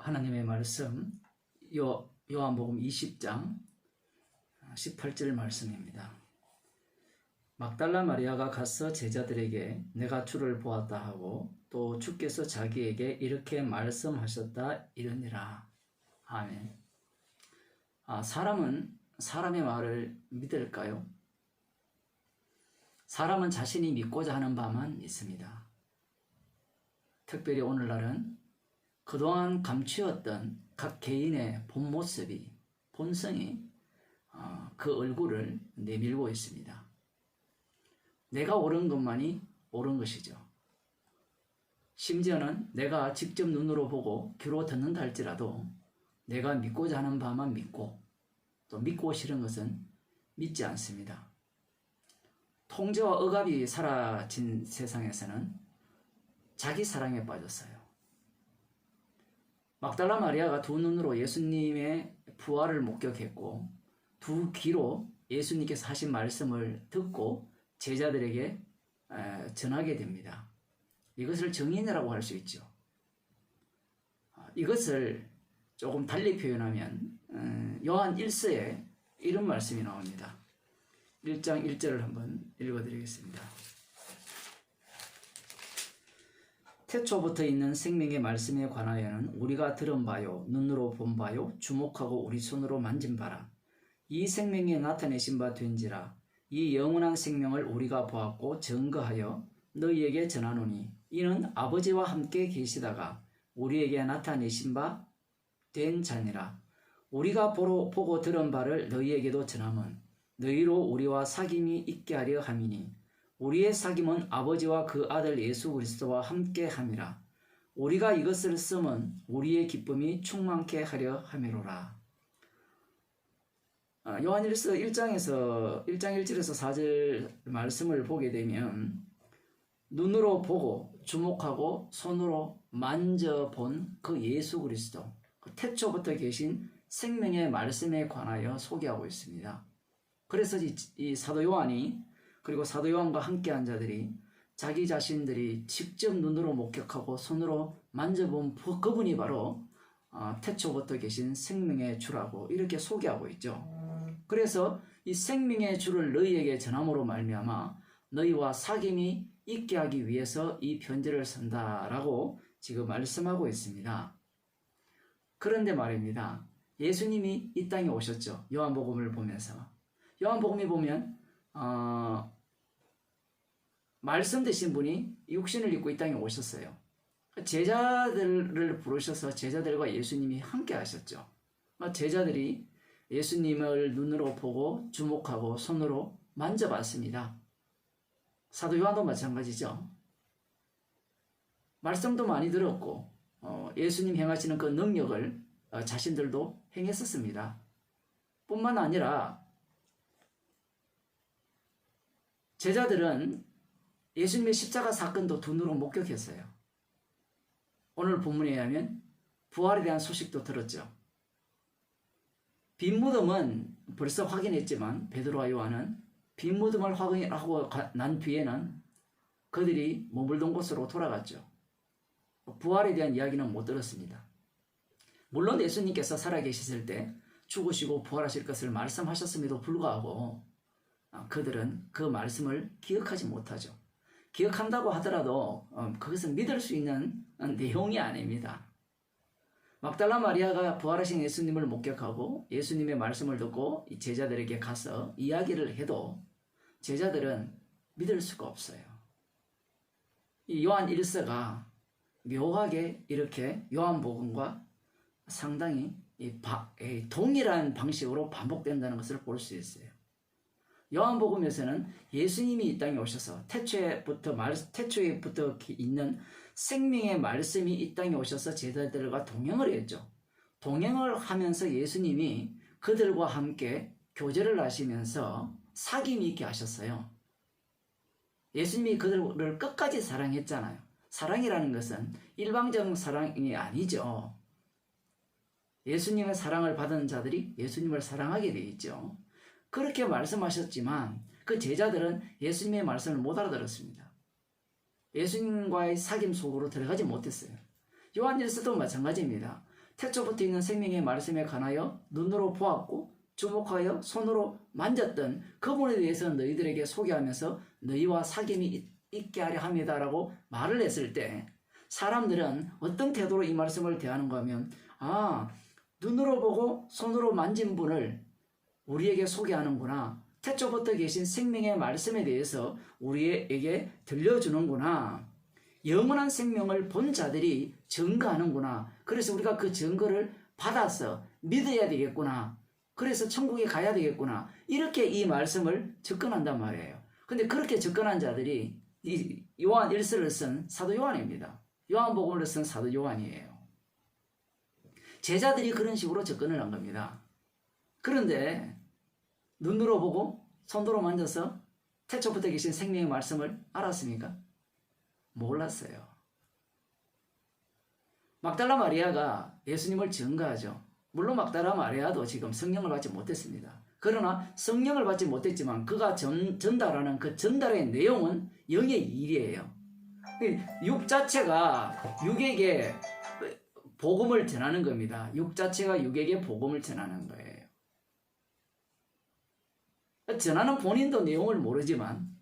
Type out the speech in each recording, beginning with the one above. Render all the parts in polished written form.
하나님의 말씀 요한복음 20장 18절 말씀입니다. 막달라 마리아가 가서 제자들에게 내가 주를 보았다 하고 또 주께서 자기에게 이렇게 말씀하셨다 이르니라. 아멘. 사람은 사람의 말을 믿을까요? 사람은 자신이 믿고자 하는 바만 믿습니다. 특별히 오늘날은 그동안 감추었던 각 개인의 본 모습이, 본성이 그 얼굴을 내밀고 있습니다. 내가 옳은 것만이 옳은 것이죠. 심지어는 내가 직접 눈으로 보고 귀로 듣는다 할지라도 내가 믿고자 하는 바만 믿고 또 믿고 싫은 것은 믿지 않습니다. 통제와 억압이 사라진 세상에서는 자기 사랑에 빠졌어요. 막달라 마리아가 두 눈으로 예수님의 부활을 목격했고 두 귀로 예수님께서 하신 말씀을 듣고 제자들에게 전하게 됩니다. 이것을 정인이라고 할 수 있죠. 이것을 조금 달리 표현하면 요한 1서에 이런 말씀이 나옵니다. 1장 1절을 한번 읽어드리겠습니다. 태초부터 있는 생명의 말씀에 관하여는 우리가 들은 바요, 눈으로 본 바요, 주목하고 우리 손으로 만진 바라. 이 생명이 나타내신 바 된지라. 이 영원한 생명을 우리가 보았고 증거하여 너희에게 전하노니 이는 아버지와 함께 계시다가 우리에게 나타내신 바 된 자니라. 우리가 보고 들은 바를 너희에게도 전함은 너희로 우리와 사귐이 있게 하려 함이니 우리의 사귐은 아버지와 그 아들 예수 그리스도와 함께 함이라. 우리가 이것을 쓰면 우리의 기쁨이 충만케 하려 함이로라. 요한일서 1장 1절에서 4절 말씀을 보게 되면 눈으로 보고 주목하고 손으로 만져본 그 예수 그리스도, 그 태초부터 계신 생명의 말씀에 관하여 소개하고 있습니다. 그래서 이 사도 요한이 그리고 사도 요한과 함께한 자들이 자기 자신들이 직접 눈으로 목격하고 손으로 만져본 그분이 바로 태초부터 계신 생명의 주라고 이렇게 소개하고 있죠. 그래서 이 생명의 주를 너희에게 전함으로 말미암아 너희와 사귐이 있게 하기 위해서 이 편지를 쓴다라고 지금 말씀하고 있습니다. 그런데 말입니다. 예수님이 이 땅에 오셨죠. 요한복음을 보면서. 요한복음에 보면 말씀 되신 분이 육신을 입고 이 땅에 오셨어요. 제자들을 부르셔서 제자들과 예수님이 함께 하셨죠. 제자들이 예수님을 눈으로 보고 주목하고 손으로 만져봤습니다. 사도 요한도 마찬가지죠. 말씀도 많이 들었고 예수님 행하시는 그 능력을 자신들도 행했었습니다. 뿐만 아니라 제자들은 예수님의 십자가 사건도 두 눈으로 목격했어요. 오늘 본문에 의하면 부활에 대한 소식도 들었죠. 빈 무덤은 벌써 확인했지만 베드로와 요한은 빈 무덤을 확인하고 난 뒤에는 그들이 머물던 곳으로 돌아갔죠. 부활에 대한 이야기는 못 들었습니다. 물론 예수님께서 살아계셨을 때 죽으시고 부활하실 것을 말씀하셨음에도 불구하고 그들은 그 말씀을 기억하지 못하죠. 기억한다고 하더라도 그것은 믿을 수 있는 내용이 아닙니다. 막달라 마리아가 부활하신 예수님을 목격하고 예수님의 말씀을 듣고 제자들에게 가서 이야기를 해도 제자들은 믿을 수가 없어요. 이 요한 1서가 묘하게 이렇게 요한복음과 상당히 동일한 방식으로 반복된다는 것을 볼 수 있어요. 요한복음에서는 예수님이 이 땅에 오셔서 태초에부터 있는 생명의 말씀이 이 땅에 오셔서 제자들과 동행을 했죠. 동행을 하면서 예수님이 그들과 함께 교제를 하시면서 사귐이 있게 하셨어요. 예수님이 그들을 끝까지 사랑했잖아요. 사랑이라는 것은 일방적 사랑이 아니죠. 예수님의 사랑을 받은 자들이 예수님을 사랑하게 되어 있죠. 그렇게 말씀하셨지만 그 제자들은 예수님의 말씀을 못 알아들었습니다. 예수님과의 사귐 속으로 들어가지 못했어요. 요한일서도 마찬가지입니다. 태초부터 있는 생명의 말씀에 관하여 눈으로 보았고 주목하여 손으로 만졌던 그분에 대해서 너희들에게 소개하면서 너희와 사귐이 있게 하려 함이다라고 말을 했을 때 사람들은 어떤 태도로 이 말씀을 대하는가 하면 눈으로 보고 손으로 만진 분을 우리에게 소개하는구나. 태초부터 계신 생명의 말씀에 대해서 우리에게 들려주는구나. 영원한 생명을 본 자들이 증거하는구나. 그래서 우리가 그 증거를 받아서 믿어야 되겠구나. 그래서 천국에 가야 되겠구나. 이렇게 이 말씀을 접근한단 말이에요. 근데 그렇게 접근한 자들이 이 요한 1서를 쓴 사도 요한입니다. 요한복음을 쓴 사도 요한이에요. 제자들이 그런 식으로 접근을 한 겁니다. 그런데 눈으로 보고 손으로 만져서 태초부터 계신 생명의 말씀을 알았습니까? 몰랐어요. 막달라 마리아가 예수님을 증거하죠. 물론 막달라 마리아도 지금 성령을 받지 못했습니다. 그러나 성령을 받지 못했지만 그가 전달하는 그 전달의 내용은 영의 일이에요. 육 자체가 육에게 복음을 전하는 겁니다. 육 자체가 육에게 복음을 전하는 거예요. 전하는 본인도 내용을 모르지만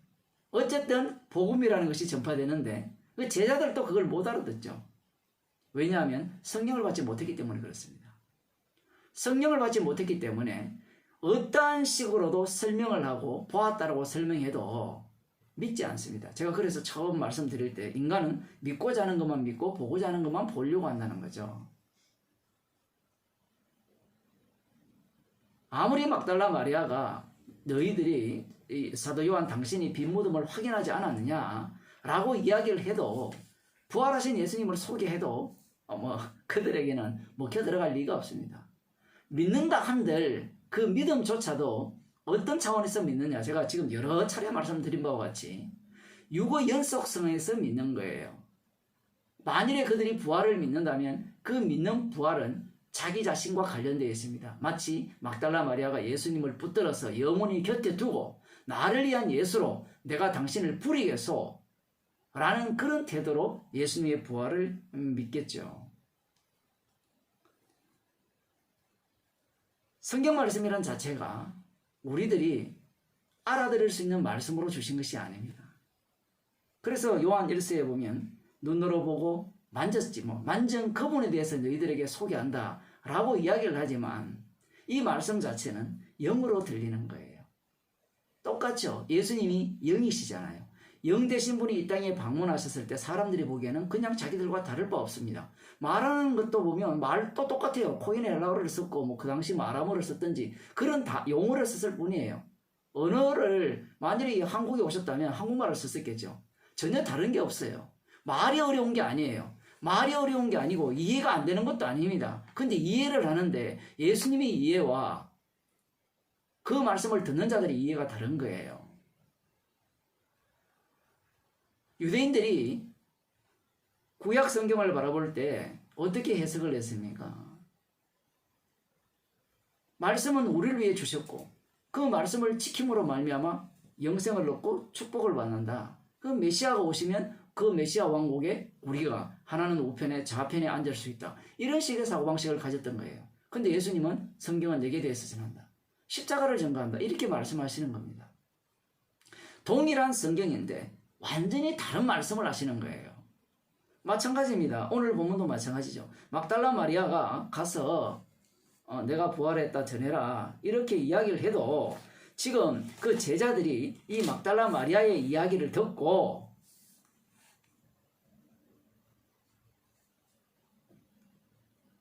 어쨌든 복음이라는 것이 전파되는데 그 제자들도 그걸 못 알아듣죠. 왜냐하면 성령을 받지 못했기 때문에 그렇습니다. 성령을 받지 못했기 때문에 어떠한 식으로도 설명을 하고 보았다라고 설명해도 믿지 않습니다. 제가 그래서 처음 말씀드릴 때 인간은 믿고자 하는 것만 믿고 보고자 하는 것만 보려고 한다는 거죠. 아무리 막달라 마리아가 너희들이 사도 요한 당신이 빈무덤을 확인하지 않았느냐라고 이야기를 해도 부활하신 예수님을 소개해도 그들에게는 먹혀 들어갈 리가 없습니다. 믿는다 한들 그 믿음조차도 어떤 차원에서 믿느냐, 제가 지금 여러 차례 말씀드린 바와 같이 육의 연속성에서 믿는 거예요. 만일에 그들이 부활을 믿는다면 그 믿는 부활은 자기 자신과 관련되어 있습니다. 마치 막달라 마리아가 예수님을 붙들어서 영원히 곁에 두고 나를 위한 예수로 내가 당신을 부리겠소 라는 그런 태도로 예수님의 부활을 믿겠죠. 성경 말씀이란 자체가 우리들이 알아들을 수 있는 말씀으로 주신 것이 아닙니다. 그래서 요한 1서에 보면 눈으로 보고 만졌지 만진 그분에 대해서 너희들에게 소개한다 라고 이야기를 하지만 이 말씀 자체는 영으로 들리는 거예요. 똑같죠. 예수님이 영이시잖아요. 영 되신 분이 이 땅에 방문하셨을 때 사람들이 보기에는 그냥 자기들과 다를 바 없습니다. 말하는 것도 보면 말도 똑같아요. 코인의 헬라어를 썼고 그 당시 아람어를 썼든지 그런 용어를 썼을 뿐이에요. 언어를 만일에 한국에 오셨다면 한국말을 썼겠죠. 전혀 다른 게 없어요. 말이 어려운 게 아니에요. 말이 어려운 게 아니고 이해가 안 되는 것도 아닙니다. 근데 이해를 하는데 예수님의 이해와 그 말씀을 듣는 자들의 이해가 다른 거예요. 유대인들이 구약 성경을 바라볼 때 어떻게 해석을 했습니까? 말씀은 우리를 위해 주셨고 그 말씀을 지킴으로 말미암아 영생을 얻고 축복을 받는다. 그 메시아가 오시면 그 메시아 왕국에 우리가 하나는 우편에 좌편에 앉을 수 있다. 이런 식의 사고방식을 가졌던 거예요. 근데 예수님은 성경은 내게 대해서 전한다. 십자가를 전가한다. 이렇게 말씀하시는 겁니다. 동일한 성경인데 완전히 다른 말씀을 하시는 거예요. 마찬가지입니다. 오늘 본문도 마찬가지죠. 막달라 마리아가 가서 내가 부활했다 전해라 이렇게 이야기를 해도 지금 그 제자들이 이 막달라 마리아의 이야기를 듣고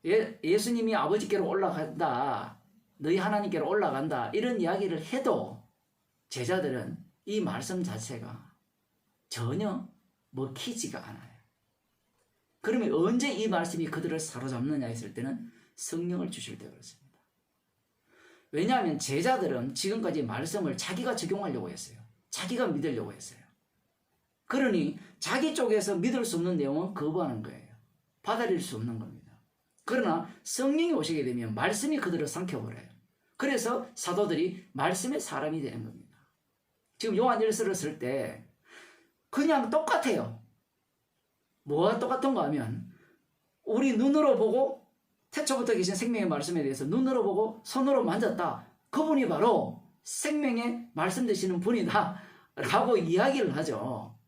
예수님이 아버지께로 올라간다, 너희 하나님께로 올라간다 이런 이야기를 해도 제자들은 이 말씀 자체가 전혀 먹히지가 않아요. 그러면 언제 이 말씀이 그들을 사로잡느냐 했을 때는 성령을 주실 때 그렇습니다. 왜냐하면 제자들은 지금까지 말씀을 자기가 적용하려고 했어요. 자기가 믿으려고 했어요. 그러니 자기 쪽에서 믿을 수 없는 내용은 거부하는 거예요. 받아들일 수 없는 겁니다. 그러나 성령이 오시게 되면 말씀이 그들을 삼켜버려요. 그래서 사도들이 말씀의 사람이 되는 겁니다. 지금 요한 1서를 쓸 때 그냥 똑같아요. 뭐가 똑같은가 하면 우리 눈으로 보고 태초부터 계신 생명의 말씀에 대해서 눈으로 보고 손으로 만졌다. 그분이 바로 생명의 말씀 되시는 분이다 라고 이야기를 하죠.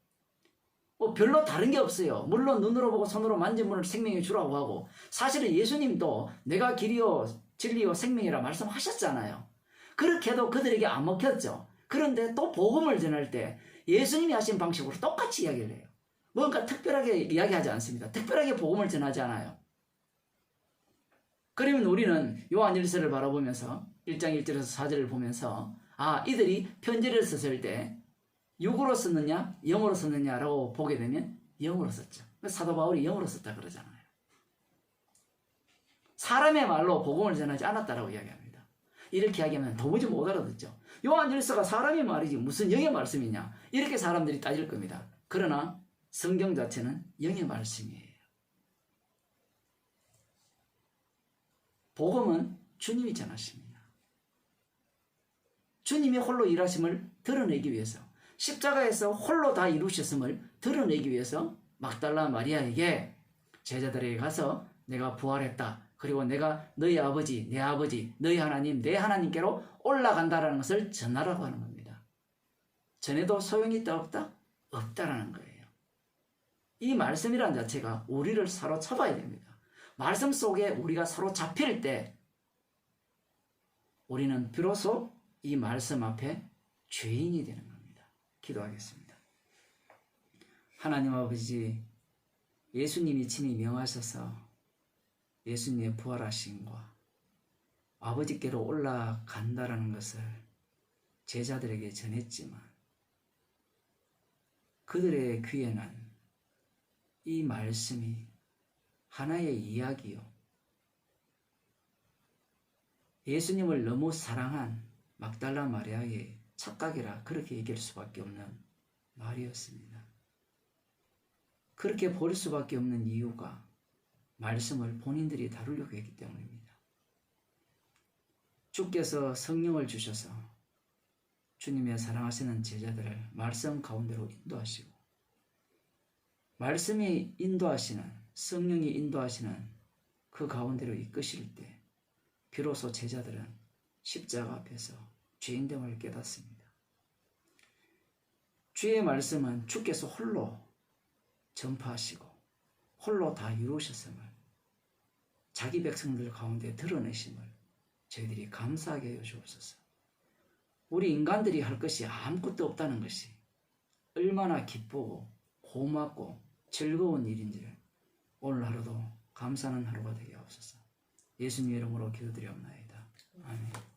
별로 다른 게 없어요. 물론 눈으로 보고 손으로 만진 분을 생명의 주라고 하고, 사실은 예수님도 내가 길이요 진리요 생명이라 말씀하셨잖아요. 그렇게 해도 그들에게 안 먹혔죠. 그런데 또 복음을 전할 때 예수님이 하신 방식으로 똑같이 이야기를 해요. 뭔가 특별하게 이야기하지 않습니다. 특별하게 복음을 전하지 않아요. 그러면 우리는 요한 1서를 바라보면서 1장 1절에서 4절을 보면서 이들이 편지를 썼을 때 육으로 썼느냐 영으로 썼느냐라고 보게 되면 영으로 썼죠. 사도 바울이 영으로 썼다 그러잖아요. 사람의 말로 복음을 전하지 않았다라고 이야기합니다. 이렇게 이야기하면 도무지 못 알아듣죠. 요한 1서가 사람의 말이지 무슨 영의 말씀이냐 이렇게 사람들이 따질 겁니다. 그러나 성경 자체는 영의 말씀이에요. 복음은 주님이 전하십니다. 주님이 홀로 일하심을 드러내기 위해서, 십자가에서 홀로 다 이루셨음을 드러내기 위해서 막달라 마리아에게 제자들에게 가서 내가 부활했다. 그리고 내가 너희 아버지, 내 아버지, 너희 하나님, 내 하나님께로 올라간다라는 것을 전하라고 하는 겁니다. 전에도 소용이 있다 없다? 없다라는 거예요. 이 말씀이란 자체가 우리를 사로잡아야 됩니다. 말씀 속에 우리가 사로잡힐 때 우리는 비로소 이 말씀 앞에 죄인이 되는 겁니다. 기도하겠습니다. 하나님 아버지, 예수님이 친히 명하셔서 예수님의 부활하심과 아버지께로 올라간다라는 것을 제자들에게 전했지만 그들의 귀에는 이 말씀이 하나의 이야기요, 예수님을 너무 사랑한 막달라 마리아의 착각이라 그렇게 얘기할 수밖에 없는 말이었습니다. 그렇게 볼 수밖에 없는 이유가 말씀을 본인들이 다루려고 했기 때문입니다. 주께서 성령을 주셔서 주님의 사랑하시는 제자들을 말씀 가운데로 인도하시고, 말씀이 인도하시는, 성령이 인도하시는 그 가운데로 이끄실 때 비로소 제자들은 십자가 앞에서 죄인됨을 깨닫습니다. 주의 말씀은 주께서 홀로 전파하시고 홀로 다 이루셨음을, 자기 백성들 가운데 드러내심을 저희들이 감사하게 하여 주옵소서. 우리 인간들이 할 것이 아무것도 없다는 것이 얼마나 기쁘고 고맙고 즐거운 일인지를 오늘 하루도 감사하는 하루가 되게 하옵소서. 예수님 이름으로 기도드리옵나이다. 아멘.